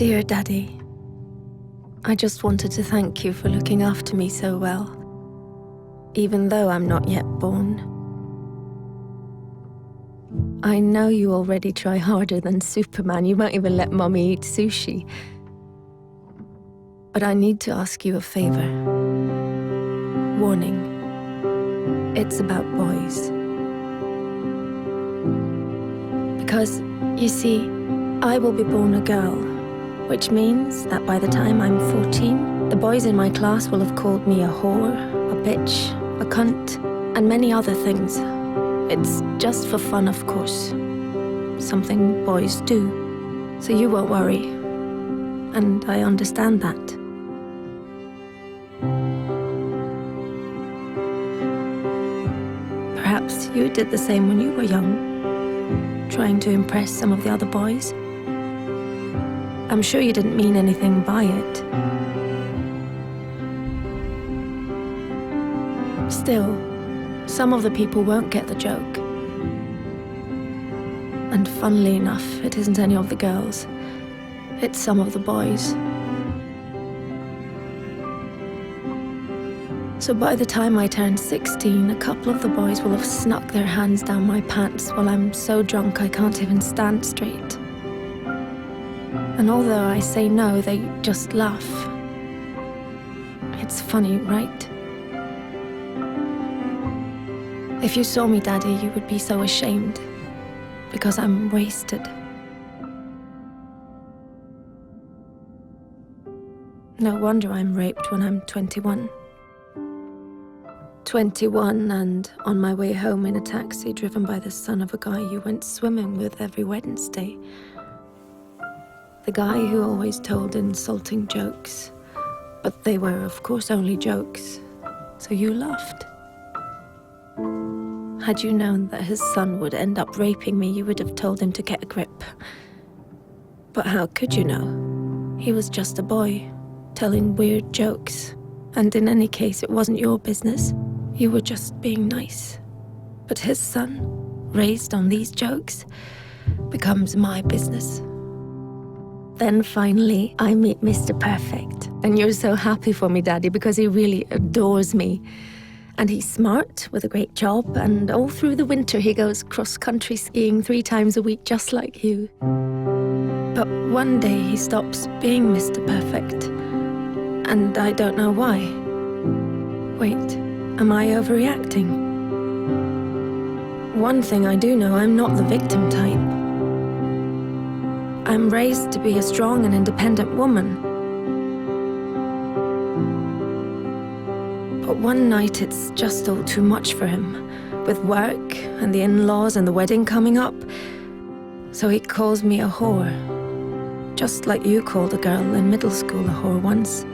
Dear Daddy, I just wanted to thank you for looking after me so well, even though I'm not yet born. I know you already try harder than Superman. You won't even let Mommy eat sushi. But I need to ask you a favor. Warning. It's about boys. Because, you see, I will be born a girl, which means that by the time I'm 14, the boys in my class will have called me a whore, a bitch, a cunt, and many other things. It's just for fun, of course. Something boys do. So you won't worry. And I understand that. Perhaps you did the same when you were young, trying to impress some of the other boys. I'm sure you didn't mean anything by it. Still, some of the people won't get the joke. And funnily enough, it isn't any of the girls. It's some of the boys. So by the time I turn 16, a couple of the boys will have snuck their hands down my pants while I'm so drunk I can't even stand straight. And although I say no, they just laugh. It's funny, right? If you saw me, Daddy, you would be so ashamed, because I'm wasted. No wonder I'm raped when I'm 21. 21 and on my way home in a taxi driven by the son of a guy you went swimming with every Wednesday. The guy who always told insulting jokes, but they were, of course, only jokes, so you laughed. Had you known that his son would end up raping me, you would have told him to get a grip. But how could you know? He was just a boy, telling weird jokes. And in any case, it wasn't your business. You were just being nice. But his son, raised on these jokes, becomes my business. Then finally, I meet Mr. Perfect. And you're so happy for me, Daddy, because he really adores me. And he's smart, with a great job, and all through the winter he goes cross-country skiing 3 times a week, just like you. But one day he stops being Mr. Perfect. And I don't know why. Wait, am I overreacting? One thing I do know, I'm not the victim type. I'm raised to be a strong and independent woman. But one night it's just all too much for him, with work and the in-laws and the wedding coming up. So he calls me a whore, just like you called a girl in middle school a whore once.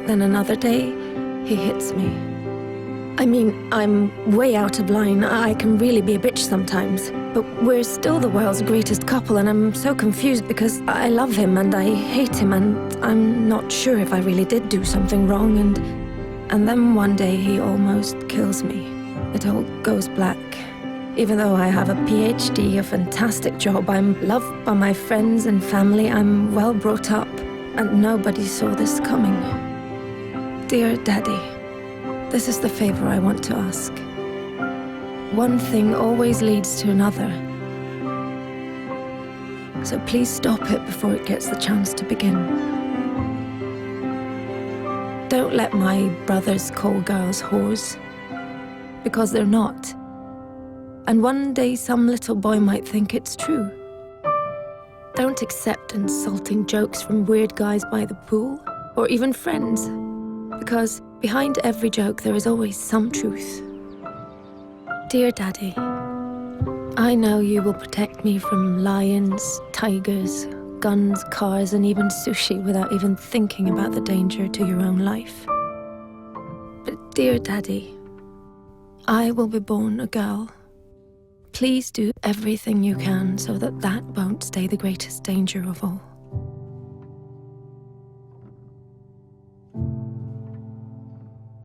Then another day, he hits me. I mean, I'm way out of line. I can really be a bitch sometimes. But we're still the world's greatest couple, and I'm so confused because I love him and I hate him, and I'm not sure if I really did do something wrong, and then one day he almost kills me. It all goes black. Even though I have a PhD, a fantastic job, I'm loved by my friends and family, I'm well brought up, and nobody saw this coming. Dear Daddy, this is the favor I want to ask. One thing always leads to another. So please stop it before it gets the chance to begin. Don't let my brothers call girls whores, because they're not. And one day some little boy might think it's true. Don't accept insulting jokes from weird guys by the pool, or even friends. Because behind every joke there is always some truth. Dear Daddy, I know you will protect me from lions, tigers, guns, cars, and even sushi without even thinking about the danger to your own life. But dear Daddy, I will be born a girl. Please do everything you can so that that won't stay the greatest danger of all.